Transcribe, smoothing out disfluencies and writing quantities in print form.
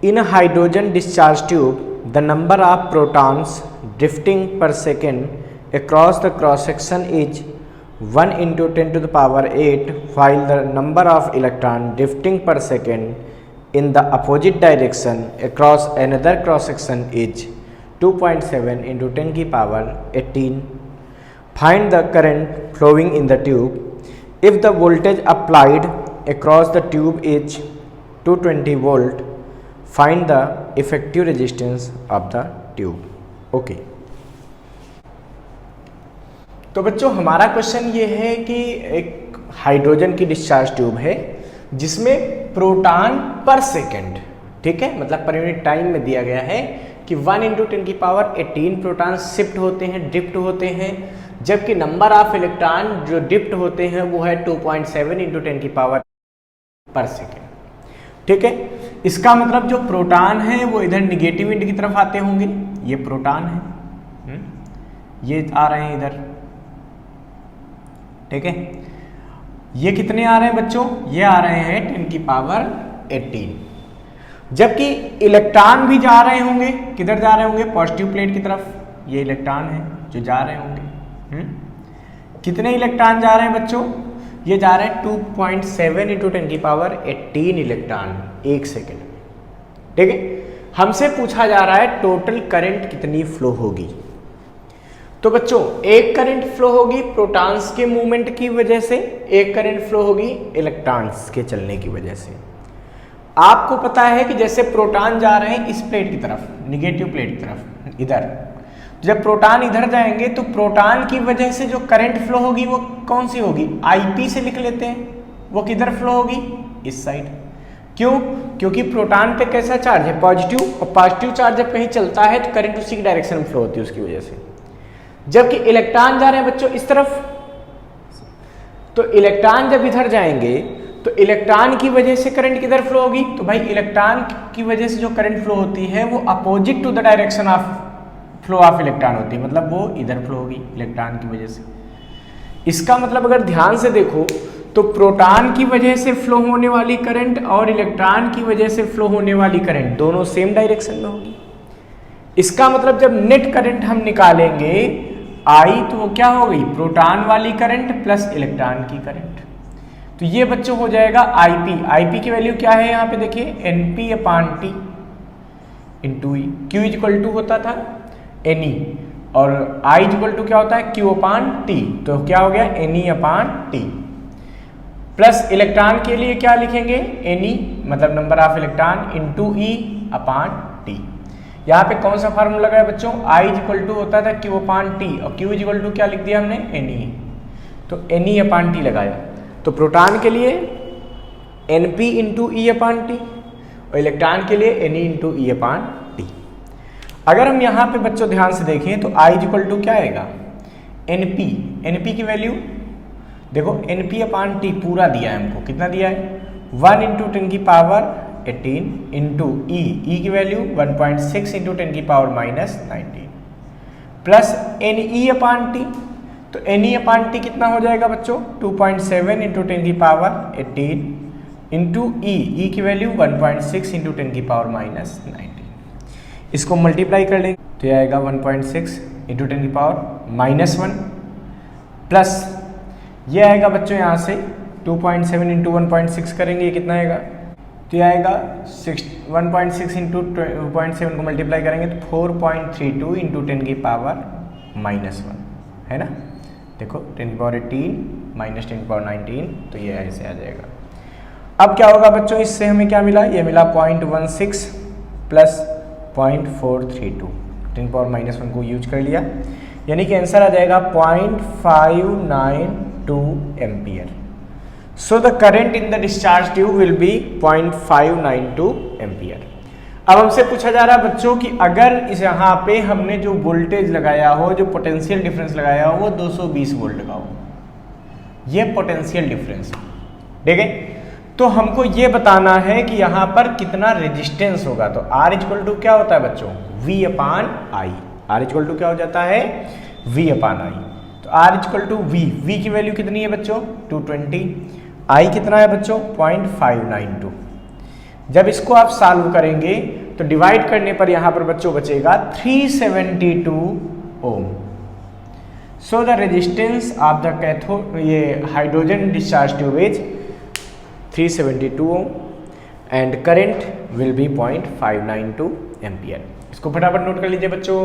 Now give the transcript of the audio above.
In a hydrogen discharge tube, the number of protons drifting per second across the cross section is 1 into 10 to the power 8, while the number of electrons drifting per second in the opposite direction across another cross section is 2.7 into 10 की power 18. Find the current flowing in the tube. If the voltage applied across the tube is 220 volt, find the effective resistance of the tube. Okay. तो बच्चों हमारा question ये है कि एक hydrogen की discharge tube है जिसमें प्रोटॉन पर सेकेंड, ठीक है, मतलब पर यूनिट टाइम में दिया गया है कि 1 इंटू 10 की पावर 18 प्रोटॉन शिफ्ट होते हैं, ड्रिफ्ट होते हैं, जबकि नंबर ऑफ इलेक्ट्रॉन जो ड्रिफ्ट होते हैं वो है 2.7 इंटू 10 की पावर पर सेकेंड, ठीक है। इसका मतलब जो प्रोटॉन है वो इधर निगेटिव एंड की तरफ आते होंगे, ये प्रोटॉन है, ये आ रहे हैं इधर, ठीक है। ये कितने आ रहे हैं बच्चों, ये आ रहे हैं 10 की पावर 18, जबकि इलेक्ट्रॉन भी जा रहे होंगे, किधर जा रहे होंगे, पॉजिटिव प्लेट की तरफ, ये इलेक्ट्रॉन है जो जा रहे होंगे। कितने इलेक्ट्रॉन जा रहे हैं बच्चों, ये जा रहे हैं 2.7 इंटू 10 की पावर 18 इलेक्ट्रॉन एक सेकेंड, ठीक है। हमसे पूछा जा रहा है टोटल करंट कितनी फ्लो होगी। तो बच्चों एक करंट फ्लो होगी प्रोटॉन्स के मूवमेंट की वजह से, एक करंट फ्लो होगी इलेक्ट्रॉन्स के चलने की वजह से। आपको पता है कि जैसे प्रोटॉन जा रहे हैं इस प्लेट की तरफ, निगेटिव प्लेट की तरफ इधर, जब प्रोटॉन इधर जाएंगे तो प्रोटॉन की वजह से जो करंट फ्लो होगी वो कौन सी होगी, आईपी से लिख लेते हैं, वो किधर फ्लो होगी, इस साइड। क्यों, क्योंकि प्रोटॉन पे कैसा चार्ज है, पॉजिटिव, और पॉजिटिव चार्ज जब कहीं चलता है तो करंट उसी की डायरेक्शन में फ्लो होती है उसकी वजह से। जबकि इलेक्ट्रॉन जा रहे हैं बच्चों इस तरफ, तो इलेक्ट्रॉन जब इधर जाएंगे तो इलेक्ट्रॉन की वजह से करंट किधर फ्लो होगी, तो भाई इलेक्ट्रॉन की वजह से जो करंट फ्लो होती है वो opposite to the direction of flow of electron होती है, मतलब वो इधर फ्लो होगी इलेक्ट्रॉन की वजह से। इसका मतलब अगर ध्यान से देखो तो प्रोटॉन की वजह से फ्लो होने वाली करंट और इलेक्ट्रॉन की वजह से फ्लो होने वाली करंट दोनों सेम डायरेक्शन में होगी। इसका मतलब जब नेट करंट हम निकालेंगे आई, तो वो क्या हो गई, प्रोटॉन वाली करंट प्लस इलेक्ट्रॉन की करंट। तो ये बच्चों हो जाएगा आईपी। आईपी की वैल्यू क्या है यहाँ पे देखिए, NP upon T into E. Q equal to होता था एनई और आई इक्वल टू क्या होता है, क्यू अपान टी, तो क्या हो गया एनई अपान टी। प्लस इलेक्ट्रॉन के लिए क्या लिखेंगे, एनई मतलब number of electron into E upon T. यहाँ पे कौन सा फार्मूला लगाया बच्चों, आई इक्वल टू होता था क्यू अपान टी और क्यू इक्वल टू क्या लिख दिया हमने, एनई, तो एनई अपान टी लगाया। तो प्रोटॉन के लिए एनपी इंटू ई अपान टी और इलेक्ट्रॉन के लिए एनई इंटू ई अपान टी। अगर हम यहाँ पे बच्चों ध्यान से देखें तो आई इक्वल टू क्या आएगा, एनपी, एनपी की वैल्यू देखो, एनपी अपान टी पूरा दिया है हमको, कितना दिया है 1 इंटू 10 की पावर 18 इंटू ई, ई की वैल्यू 1.6 इंटू 10 की पावर -19 प्लस एन ई अपान टी, तो एन ई अपान टी कितना हो जाएगा बच्चों, 2.7 इंटू 10 की पावर 18 इंटू ई, ई की वैल्यू 1.6 इंटू 10 की पावर -19। इसको मल्टीप्लाई कर लेंगे तो ये आएगा 1.6 इंटू 10 की पावर -1 प्लस ये आएगा बच्चों यहाँ से 2.7 इंटू 1.6 करेंगे, ये कितना आएगा, तो ये आएगा 1.6 इंटू 2.7 को मल्टीप्लाई करेंगे तो 4.32 इंटू 10 की पावर -1 है ना। देखो 10 की पावर 18 माइनस 10 की पावर 19, तो ये ऐसे आ जाएगा। अब क्या होगा बच्चों, इससे हमें क्या मिला, ये मिला 0.16 प्लस 0.432, 10 की पावर -1 को यूज कर लिया, यानी कि आंसर आ जाएगा 0.592 ampere. So the current in the discharge tube will be 0.592 ampere. अब हमसे पूछा जा रहा है बच्चों कि अगर इस यहाँ पे हमने जो वोल्टेज लगाया हो, जो पोटेंशियल डिफरेंस लगाया हो वो 220 वोल्ट का हो, ये पोटेंशियल डिफरेंस, ठीक है। तो हमको ये बताना है कि यहाँ पर कितना रेजिस्टेंस होगा। तो R इक्वल टू क्या होता है बच्चों, V upon I. R equal to क्या हो जाता है, V अपान आई। तो R equal to V, V की वैल्यू कितनी है बच्चों 220, I कितना है बच्चों 0.592। जब इसको आप सॉल्व करेंगे तो डिवाइड करने पर यहां पर बच्चों बचेगा 372 ohm. So the resistance of the cathode, ये hydrogen discharge tube is 372 ohm and current will be 0.592 ampere. इसको फटाफट नोट कर लीजिए बच्चों।